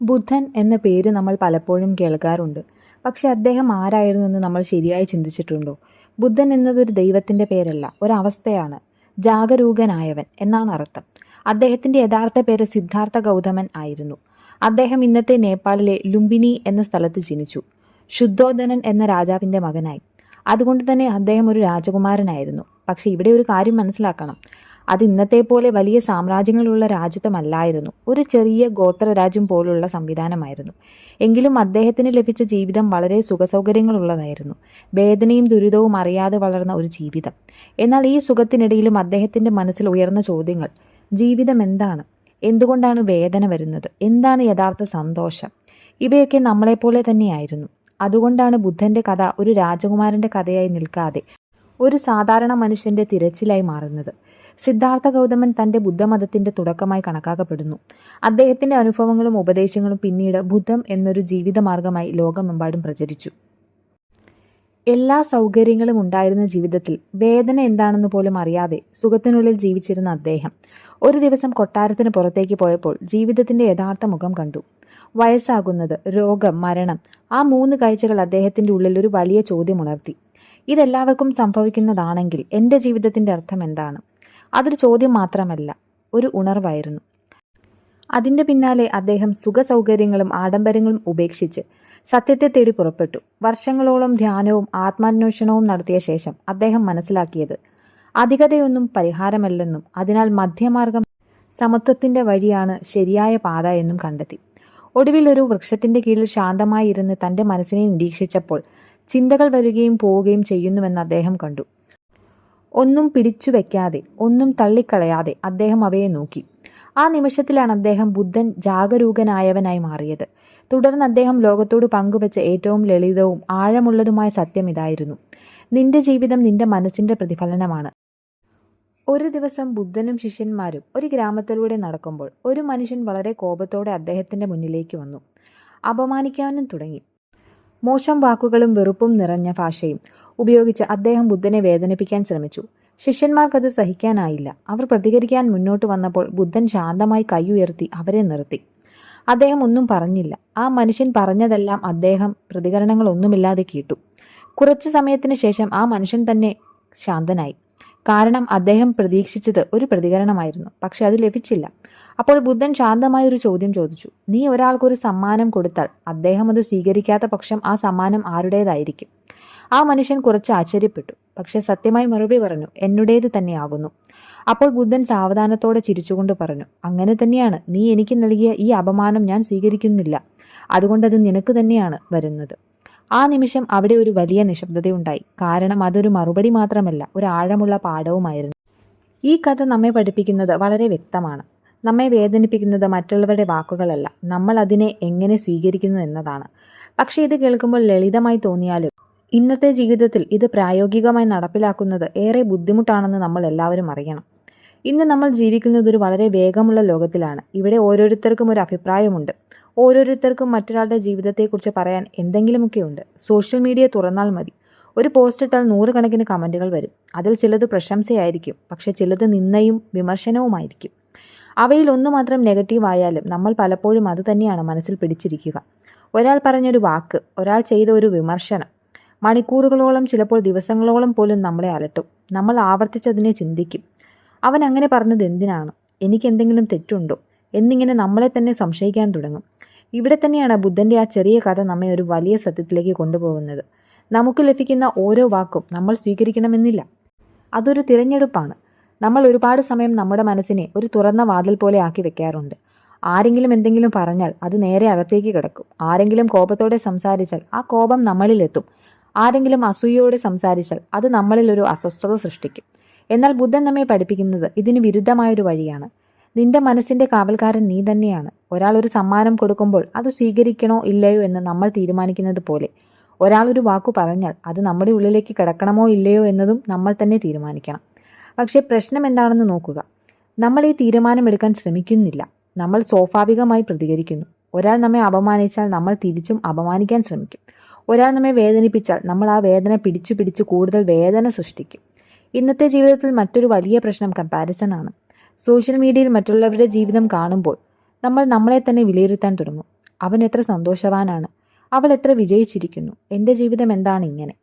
ബുദ്ധൻ എന്ന പേര് നമ്മൾ പലപ്പോഴും കേൾക്കാറുണ്ട്. പക്ഷെ അദ്ദേഹം ആരായിരുന്നു എന്ന് നമ്മൾ ശരിയായി ചിന്തിച്ചിട്ടുണ്ടോ? ബുദ്ധൻ എന്നതൊരു ദൈവത്തിൻ്റെ പേരല്ല, ഒരവസ്ഥയാണ്. ജാഗരൂകനായവൻ എന്നാണ് അർത്ഥം. അദ്ദേഹത്തിൻ്റെ യഥാർത്ഥ പേര് സിദ്ധാർത്ഥ ഗൗതമൻ ആയിരുന്നു. അദ്ദേഹം ഇന്നത്തെ നേപ്പാളിലെ ലുംബിനി എന്ന സ്ഥലത്ത് ജനിച്ചു. ശുദ്ധോധനൻ എന്ന രാജാവിൻ്റെ മകനായി. അതുകൊണ്ട് തന്നെ അദ്ദേഹം ഒരു രാജകുമാരനായിരുന്നു. പക്ഷെ ഇവിടെ ഒരു കാര്യം മനസ്സിലാക്കണം. അത് ഇന്നത്തെ പോലെ വലിയ സാമ്രാജ്യങ്ങളുള്ള രാജ്യത്വമല്ലായിരുന്നു. ഒരു ചെറിയ ഗോത്രരാജ്യം പോലുള്ള സംവിധാനമായിരുന്നു. എങ്കിലും അദ്ദേഹത്തിന് ലഭിച്ച ജീവിതം വളരെ സുഖസൗകര്യങ്ങളുള്ളതായിരുന്നു. വേദനയും ദുരിതവും അറിയാതെ വളർന്ന ഒരു ജീവിതം. എന്നാൽ ഈ സുഖത്തിനിടയിലും അദ്ദേഹത്തിൻ്റെ മനസ്സിൽ ഉയർന്ന ചോദ്യങ്ങൾ. ജീവിതം എന്താണ്? എന്തുകൊണ്ടാണ് വേദന വരുന്നത്? എന്താണ് യഥാർത്ഥ സന്തോഷം? ഇവയൊക്കെ നമ്മളെപ്പോലെ തന്നെയായിരുന്നു. അതുകൊണ്ടാണ് ബുദ്ധൻ്റെ കഥ ഒരു രാജകുമാരൻ്റെ കഥയായി നിൽക്കാതെ ഒരു സാധാരണ മനുഷ്യൻ്റെ തിരച്ചിലായി മാറുന്നത്. സിദ്ധാർത്ഥ ഗൗതമൻ തൻ്റെ ബുദ്ധമതത്തിൻ്റെ തുടക്കമായി കണക്കാക്കപ്പെടുന്നു. അദ്ദേഹത്തിൻ്റെ അനുഭവങ്ങളും ഉപദേശങ്ങളും പിന്നീട് ബുദ്ധം എന്നൊരു ജീവിതമാർഗമായി ലോകമെമ്പാടും പ്രചരിച്ചു. എല്ലാ സൗകര്യങ്ങളും ഉണ്ടായിരുന്ന ജീവിതത്തിൽ വേദന എന്താണെന്ന് പോലും അറിയാതെ സുഖത്തിനുള്ളിൽ ജീവിച്ചിരുന്ന അദ്ദേഹം ഒരു ദിവസം കൊട്ടാരത്തിന് പുറത്തേക്ക് പോയപ്പോൾ ജീവിതത്തിൻ്റെ യഥാർത്ഥ മുഖം കണ്ടു. വയസ്സാകുന്നത്, രോഗം, മരണം, ആ 3 കാഴ്ചകൾ അദ്ദേഹത്തിൻ്റെ ഉള്ളിൽ ഒരു വലിയ ചോദ്യം ഉണർത്തി. ഇതെല്ലാവർക്കും സംഭവിക്കുന്നതാണെങ്കിൽ എൻ്റെ ജീവിതത്തിൻ്റെ അർത്ഥം എന്താണ്? അതൊരു ചോദ്യം മാത്രമല്ല, ഒരു ഉണർവായിരുന്നു. അതിൻ്റെ പിന്നാലെ അദ്ദേഹം സുഖസൗകര്യങ്ങളും ആഡംബരങ്ങളും ഉപേക്ഷിച്ച് സത്യത്തെ തേടി പുറപ്പെട്ടു. വർഷങ്ങളോളം ധ്യാനവും ആത്മാന്വേഷണവും നടത്തിയ ശേഷം അദ്ദേഹം മനസ്സിലാക്കിയത് അധികതയൊന്നും പരിഹാരമല്ലെന്നും അതിനാൽ മധ്യമാർഗം സമത്വത്തിൻ്റെ വഴിയാണ് ശരിയായ പാത എന്നും കണ്ടെത്തി. ഒടുവിൽ ഒരു വൃക്ഷത്തിൻ്റെ കീഴിൽ ശാന്തമായി ഇരുന്ന് തൻ്റെ മനസ്സിനെ നിരീക്ഷിച്ചപ്പോൾ ചിന്തകൾ വരികയും പോവുകയും ചെയ്യുന്നുവെന്ന് അദ്ദേഹം കണ്ടു. ഒന്നും പിടിച്ചു വയ്ക്കാതെ, ഒന്നും തള്ളിക്കളയാതെ അദ്ദേഹം അവയെ നോക്കി. ആ നിമിഷത്തിലാണ് അദ്ദേഹം ബുദ്ധൻ ജാഗരൂകനായവനായി മാറിയത്. തുടർന്ന് അദ്ദേഹം ലോകത്തോട് പങ്കുവെച്ച ഏറ്റവും ലളിതവും ആഴമുള്ളതുമായ സത്യം ഇതായിരുന്നു: നിന്റെ ജീവിതം നിന്റെ മനസ്സിൻ്റെ പ്രതിഫലനമാണ്. ഒരു ദിവസം ബുദ്ധനും ശിഷ്യന്മാരും ഒരു ഗ്രാമത്തിലൂടെ നടക്കുമ്പോൾ ഒരു മനുഷ്യൻ വളരെ കോപത്തോടെ അദ്ദേഹത്തിൻ്റെ മുന്നിലേക്ക് വന്നു. അപമാനിക്കാനും തുടങ്ങി. മോശം വാക്കുകളും വെറുപ്പും നിറഞ്ഞ ഭാഷയും ഉപയോഗിച്ച് അദ്ദേഹം ബുദ്ധനെ വേദനിപ്പിക്കാൻ ശ്രമിച്ചു. ശിഷ്യന്മാർക്കത് സഹിക്കാനായില്ല. അവർ പ്രതികരിക്കാൻ മുന്നോട്ട് വന്നപ്പോൾ ബുദ്ധൻ ശാന്തമായി കൈ ഉയർത്തി അവരെ നിർത്തി. അദ്ദേഹം ഒന്നും പറഞ്ഞില്ല. ആ മനുഷ്യൻ പറഞ്ഞതെല്ലാം അദ്ദേഹം പ്രതികരണങ്ങളൊന്നുമില്ലാതെ കേട്ടു. കുറച്ചു സമയത്തിന് ശേഷം ആ മനുഷ്യൻ തന്നെ ശാന്തനായി. കാരണം അദ്ദേഹം പ്രതീക്ഷിച്ചത് ഒരു പ്രതികരണമായിരുന്നു. പക്ഷെ അത് ലഭിച്ചില്ല. അപ്പോൾ ബുദ്ധൻ ശാന്തമായ ഒരു ചോദ്യം ചോദിച്ചു. നീ ഒരാൾക്കൊരു സമ്മാനം കൊടുത്താൽ അദ്ദേഹം അത് സ്വീകരിക്കാത്ത പക്ഷം ആ സമ്മാനം ആരുടേതായിരിക്കും? ആ മനുഷ്യൻ കുറച്ച് ആശ്ചര്യപ്പെട്ടു. പക്ഷെ സത്യമായി മറുപടി പറഞ്ഞു, എന്നുടേത് തന്നെയാകുന്നു. അപ്പോൾ ബുദ്ധൻ സാവധാനത്തോടെ ചിരിച്ചുകൊണ്ട് പറഞ്ഞു, അങ്ങനെ തന്നെയാണ്. നീ എനിക്ക് നൽകിയ ഈ അപമാനം ഞാൻ സ്വീകരിക്കുന്നില്ല. അതുകൊണ്ടത് നിനക്ക് തന്നെയാണ് വരുന്നത്. ആ നിമിഷം അവിടെ ഒരു വലിയ നിശബ്ദതയുണ്ടായി. കാരണം അതൊരു മറുപടി മാത്രമല്ല, ഒരു ആഴമുള്ള പാഠവുമായിരുന്നു. ഈ കഥ നമ്മെ പഠിപ്പിക്കുന്നത് വളരെ വ്യക്തമാണ്. നമ്മെ വേദനിപ്പിക്കുന്നത് മറ്റുള്ളവരുടെ വാക്കുകളല്ല, നമ്മൾ അതിനെ എങ്ങനെ സ്വീകരിക്കുന്നു എന്നതാണ്. പക്ഷേ ഇത് കേൾക്കുമ്പോൾ ലളിതമായി തോന്നിയാലും ഇന്നത്തെ ജീവിതത്തിൽ ഇത് പ്രായോഗികമായി നടപ്പിലാക്കുന്നത് ഏറെ ബുദ്ധിമുട്ടാണെന്ന് നമ്മൾ എല്ലാവരും അറിയണം. ഇന്ന് നമ്മൾ ജീവിക്കുന്നത് ഒരു വളരെ വേഗമുള്ള ലോകത്തിലാണ്. ഇവിടെ ഓരോരുത്തർക്കും ഒരു അഭിപ്രായമുണ്ട്. ഓരോരുത്തർക്കും മറ്റൊരാളുടെ ജീവിതത്തെക്കുറിച്ച് പറയാൻ എന്തെങ്കിലുമൊക്കെ ഉണ്ട്. സോഷ്യൽ മീഡിയ തുറന്നാൽ മതി, ഒരു പോസ്റ്റ് ഇട്ടാൽ 100 കണക്കിന് കമൻറ്റുകൾ വരും. അതിൽ ചിലത് പ്രശംസയായിരിക്കും, പക്ഷേ ചിലത് നിന്ദയും വിമർശനവുമായിരിക്കും. അവയിൽ ഒന്ന് മാത്രം നെഗറ്റീവ് ആയാലും നമ്മൾ പലപ്പോഴും അത് തന്നെയാണ് മനസ്സിൽ പിടിച്ചിരിക്കുക. ഒരാൾ പറഞ്ഞൊരു വാക്ക്, ഒരാൾ ചെയ്ത ഒരു വിമർശനം മണിക്കൂറുകളോളം, ചിലപ്പോൾ ദിവസങ്ങളോളം പോലും നമ്മളെ അലട്ടും. നമ്മൾ ആവർത്തിച്ചതിനെ ചിന്തിക്കും. അവൻ അങ്ങനെ പറഞ്ഞത് എന്തിനാണ്? എനിക്കെന്തെങ്കിലും തെറ്റുണ്ടോ എന്നിങ്ങനെ നമ്മളെ തന്നെ സംശയിക്കാൻ തുടങ്ങും. ഇവിടെ തന്നെയാണ് ബുദ്ധൻ്റെ ആ ചെറിയ കഥ നമ്മെ ഒരു വലിയ സത്യത്തിലേക്ക് കൊണ്ടുപോകുന്നത്. നമുക്ക് ലഭിക്കുന്ന ഓരോ വാക്കും നമ്മൾ സ്വീകരിക്കണമെന്നില്ല. അതൊരു തിരഞ്ഞെടുപ്പാണ്. നമ്മൾ ഒരുപാട് സമയം നമ്മുടെ മനസ്സിനെ ഒരു തുറന്ന വാതിൽ പോലെ ആക്കി വെക്കാറുണ്ട്. ആരെങ്കിലും എന്തെങ്കിലും പറഞ്ഞാൽ അത് നേരെ അകത്തേക്ക് കിടക്കും. ആരെങ്കിലും കോപത്തോടെ സംസാരിച്ചാൽ ആ കോപം നമ്മളിലെത്തും. ആരെങ്കിലും അസൂയയോടെ സംസാരിച്ചാൽ അത് നമ്മളിൽ ഒരു അസ്വസ്ഥത സൃഷ്ടിക്കും. എന്നാൽ ബുദ്ധൻ നമ്മെ പഠിപ്പിക്കുന്നത് ഇതിന് വിരുദ്ധമായൊരു വഴിയാണ്. നിന്റെ മനസ്സിൻ്റെ കാവൽക്കാരൻ നീ തന്നെയാണ്. ഒരാൾ ഒരു സമ്മാനം കൊടുക്കുമ്പോൾ അത് സ്വീകരിക്കണോ ഇല്ലയോ എന്ന് നമ്മൾ തീരുമാനിക്കുന്നത് പോലെ ഒരാൾ ഒരു വാക്കു പറഞ്ഞാൽ അത് നമ്മുടെ ഉള്ളിലേക്ക് കിടക്കണമോ ഇല്ലയോ എന്നതും നമ്മൾ തന്നെ തീരുമാനിക്കണം. പക്ഷേ പ്രശ്നം എന്താണെന്ന് നോക്കുക. നമ്മൾ ഈ തീരുമാനമെടുക്കാൻ ശ്രമിക്കുന്നില്ല. നമ്മൾ സ്വാഭാവികമായി പ്രതികരിക്കുന്നു. ഒരാൾ നമ്മെ അപമാനിച്ചാൽ നമ്മൾ തിരിച്ചും അപമാനിക്കാൻ ശ്രമിക്കും. ഒരാൾ നമ്മെ വേദനിപ്പിച്ചാൽ നമ്മൾ ആ വേദന പിടിച്ചു കൂടുതൽ വേദന സൃഷ്ടിക്കും. ഇന്നത്തെ ജീവിതത്തിൽ മറ്റൊരു വലിയ പ്രശ്നം കമ്പാരിസൺ ആണ്. സോഷ്യൽ മീഡിയയിൽ മറ്റുള്ളവരുടെ ജീവിതം കാണുമ്പോൾ നമ്മൾ നമ്മളെ തന്നെ വിലയിരുത്താൻ തുടങ്ങും. അവൻ എത്ര സന്തോഷവാനാണ്, അവൾ എത്ര വിജയിച്ചിരിക്കുന്നു, എൻ്റെ ജീവിതം എന്താണ് ഇങ്ങനെ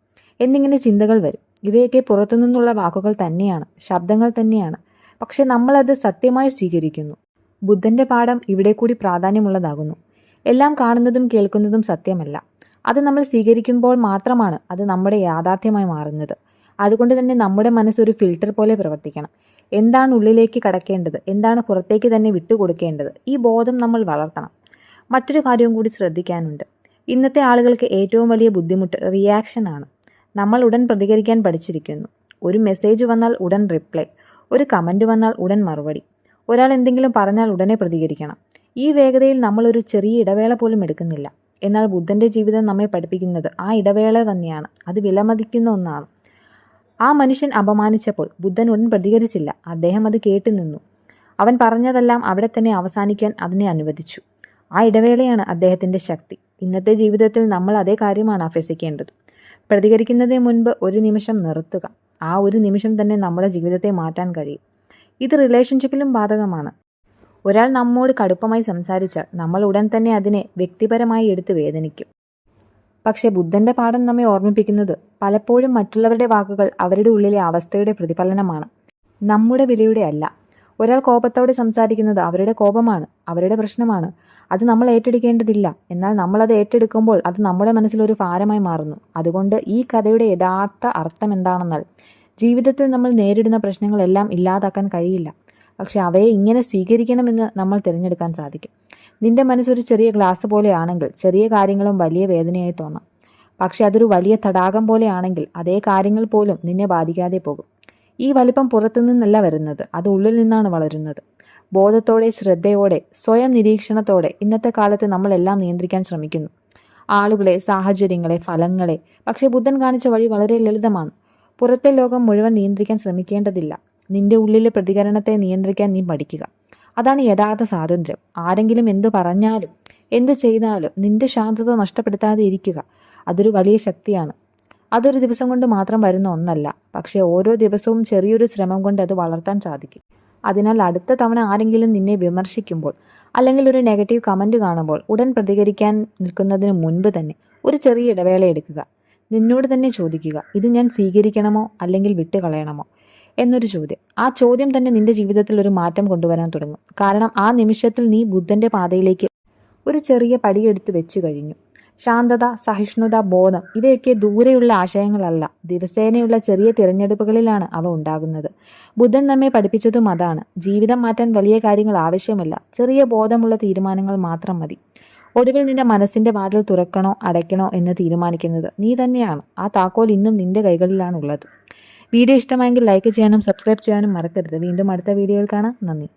എന്നിങ്ങനെ ചിന്തകൾ വരും. ഇവയൊക്കെ പുറത്തുനിന്നുള്ള വാക്കുകൾ തന്നെയാണ്, ശബ്ദങ്ങൾ തന്നെയാണ്. പക്ഷെ നമ്മളത് സത്യമായി സ്വീകരിക്കുന്നു. ബുദ്ധൻ്റെ പാഠം ഇവിടെ കൂടി പ്രാധാന്യമുള്ളതാകുന്നു. എല്ലാം കാണുന്നതും കേൾക്കുന്നതും സത്യമല്ല. അത് നമ്മൾ സ്വീകരിക്കുമ്പോൾ മാത്രമാണ് അത് നമ്മുടെ യാഥാർത്ഥ്യമായി മാറുന്നത്. അതുകൊണ്ട് തന്നെ നമ്മുടെ മനസ്സൊരു ഫിൽട്ടർ പോലെ പ്രവർത്തിക്കണം. എന്താണ് ഉള്ളിലേക്ക് കടക്കേണ്ടത്, എന്താണ് പുറത്തേക്ക് തന്നെ വിട്ടുകൊടുക്കേണ്ടത്, ഈ ബോധം നമ്മൾ വളർത്തണം. മറ്റൊരു കാര്യവും കൂടി ശ്രദ്ധിക്കാനുണ്ട്. ഇന്നത്തെ ആളുകൾക്ക് ഏറ്റവും വലിയ ബുദ്ധിമുട്ട് റിയാക്ഷനാണ്. നമ്മൾ ഉടൻ പ്രതികരിക്കാൻ പഠിച്ചിരിക്കുന്നു. ഒരു മെസ്സേജ് വന്നാൽ ഉടൻ റിപ്ലൈ, ഒരു കമൻറ്റ് വന്നാൽ ഉടൻ മറുപടി, ഒരാൾ എന്തെങ്കിലും പറഞ്ഞാൽ ഉടനെ പ്രതികരിക്കണം. ഈ വേഗതയിൽ നമ്മളൊരു ചെറിയ ഇടവേള പോലും എടുക്കുന്നില്ല. എന്നാൽ ബുദ്ധൻ്റെ ജീവിതം നമ്മെ പഠിപ്പിക്കുന്നത് ആ ഇടവേള തന്നെയാണ്. അത് വിലമതിക്കുന്ന ഒന്നാണ്. ആ മനുഷ്യൻ അപമാനിച്ചപ്പോൾ ബുദ്ധൻ ഉടൻ പ്രതികരിച്ചില്ല. അദ്ദേഹം അത് കേട്ടു നിന്നു. അവൻ പറഞ്ഞതെല്ലാം അവിടെ തന്നെ അവസാനിക്കാൻ അതിനെ അനുവദിച്ചു. ആ ഇടവേളയാണ് അദ്ദേഹത്തിൻ്റെ ശക്തി. ഇന്നത്തെ ജീവിതത്തിൽ നമ്മൾ അതേ കാര്യമാണ് അഭ്യസിക്കേണ്ടത്. പ്രതികരിക്കുന്നതിന് മുൻപ് ഒരു നിമിഷം നിർത്തുക. ആ ഒരു നിമിഷം തന്നെ നമ്മുടെ ജീവിതത്തെ മാറ്റാൻ കഴിയും. ഇത് റിലേഷൻഷിപ്പിലും ബാധകമാണ്. ഒരാൾ നമ്മോട് കടുപ്പമായി സംസാരിച്ചാൽ നമ്മൾ ഉടൻ തന്നെ അതിനെ വ്യക്തിപരമായി എടുത്ത് വേദനിക്കും. പക്ഷേ ബുദ്ധൻ്റെ പാഠം നമ്മെ ഓർമ്മിപ്പിക്കുന്നത് പലപ്പോഴും മറ്റുള്ളവരുടെ വാക്കുകൾ അവരുടെ ഉള്ളിലെ അവസ്ഥയുടെ പ്രതിഫലനമാണ്, നമ്മുടെ വിലയുടെ അല്ല. ഒരാൾ കോപത്തോടെ സംസാരിക്കുന്നത് അവരുടെ കോപമാണ്, അവരുടെ പ്രശ്നമാണ്. അത് നമ്മൾ ഏറ്റെടുക്കേണ്ടതില്ല. എന്നാൽ നമ്മളത് ഏറ്റെടുക്കുമ്പോൾ അത് നമ്മുടെ മനസ്സിലൊരു ഭാരമായി മാറുന്നു. അതുകൊണ്ട് ഈ കഥയുടെ യഥാർത്ഥ അർത്ഥം എന്താണെന്നാൽ, ജീവിതത്തിൽ നമ്മൾ നേരിടുന്ന പ്രശ്നങ്ങളെല്ലാം ഇല്ലാതാക്കാൻ കഴിയില്ല. പക്ഷെ അവയെ ഇങ്ങനെ സ്വീകരിക്കണമെന്ന് നമ്മൾ തിരഞ്ഞെടുക്കാൻ സാധിക്കും. നിന്റെ മനസ്സൊരു ചെറിയ ഗ്ലാസ് പോലെയാണെങ്കിൽ ചെറിയ കാര്യങ്ങളും വലിയ വേദനയായി തോന്നാം. പക്ഷെ അതൊരു വലിയ തടാകം പോലെയാണെങ്കിൽ അതേ കാര്യങ്ങൾ പോലും നിന്നെ ബാധിക്കാതെ പോകും. ഈ വലിപ്പം പുറത്തുനിന്നല്ല വരുന്നത്, അത് ഉള്ളിൽ നിന്നാണ് വളരുന്നത്. ബോധത്തോടെ, ശ്രദ്ധയോടെ, സ്വയം നിരീക്ഷണത്തോടെ ഇന്നത്തെ കാലത്ത് നമ്മളെല്ലാം നിയന്ത്രിക്കാൻ ശ്രമിക്കുന്നു. ആളുകളെ, സാഹചര്യങ്ങളെ, ഫലങ്ങളെ. പക്ഷെ ബുദ്ധൻ കാണിച്ച വഴി വളരെ ലളിതമാണ്. പുറത്തെ ലോകം മുഴുവൻ നിയന്ത്രിക്കാൻ ശ്രമിക്കേണ്ടതില്ല. നിന്റെ ഉള്ളിലെ പ്രതികരണത്തെ നിയന്ത്രിക്കാൻ നീ പഠിക്കുക. അതാണ് യഥാർത്ഥ സ്വാതന്ത്ര്യം. ആരെങ്കിലും എന്തു പറഞ്ഞാലും എന്ത് ചെയ്താലും നിന്റെ ശാന്തത നഷ്ടപ്പെടുത്താതെ ഇരിക്കുക. അതൊരു വലിയ ശക്തിയാണ്. അതൊരു ദിവസം കൊണ്ട് മാത്രം വരുന്ന ഒന്നല്ല. പക്ഷേ ഓരോ ദിവസവും ചെറിയൊരു ശ്രമം കൊണ്ട് അത് വളർത്താൻ സാധിക്കും. അതിനാൽ അടുത്ത തവണ ആരെങ്കിലും നിന്നെ വിമർശിക്കുമ്പോൾ അല്ലെങ്കിൽ ഒരു നെഗറ്റീവ് കമൻറ്റ് കാണുമ്പോൾ ഉടൻ പ്രതികരിക്കാൻ നിൽക്കുന്നതിന് മുൻപ് തന്നെ ഒരു ചെറിയ ഇടവേള എടുക്കുക. നിന്നോട് തന്നെ ചോദിക്കുക, ഇത് ഞാൻ സ്വീകരിക്കണമോ അല്ലെങ്കിൽ വിട്ടുകളയണമോ എന്നൊരു ചോദ്യം. ആ ചോദ്യം തന്നെ നിന്റെ ജീവിതത്തിൽ ഒരു മാറ്റം കൊണ്ടുവരാൻ തുടങ്ങും. കാരണം ആ നിമിഷത്തിൽ നീ ബുദ്ധൻ്റെ പാതയിലേക്ക് ഒരു ചെറിയ പടിയെടുത്ത് വെച്ചു കഴിഞ്ഞു. ശാന്തത, സഹിഷ്ണുത, ബോധം ഇവയൊക്കെ ദൂരെയുള്ള ആശയങ്ങളല്ല, ദിവസേനയുള്ള ചെറിയ തിരഞ്ഞെടുപ്പുകളിലാണ് അവ ഉണ്ടാകുന്നത്. ബുദ്ധൻ നമ്മെ പഠിപ്പിച്ചതും അതാണ്. ജീവിതം മാറ്റാൻ വലിയ കാര്യങ്ങൾ ആവശ്യമില്ല, ചെറിയ ബോധമുള്ള തീരുമാനങ്ങൾ മാത്രം മതി. ഒടുവിൽ നിന്റെ മനസ്സിന്റെ വാതിൽ തുറക്കണോ അടയ്ക്കണോ എന്ന് തീരുമാനിക്കുന്നത് നീ തന്നെയാണ്. ആ താക്കോൽ ഇന്നും നിന്റെ കൈകളിലാണുള്ളത്. വീഡിയോ ഇഷ്ടമായെങ്കിൽ ലൈക്ക് ചെയ്യാനും സബ്സ്ക്രൈബ് ചെയ്യാനും മറക്കരുത്. വീണ്ടും അടുത്ത വീഡിയോയിൽ കാണാം. നന്ദി.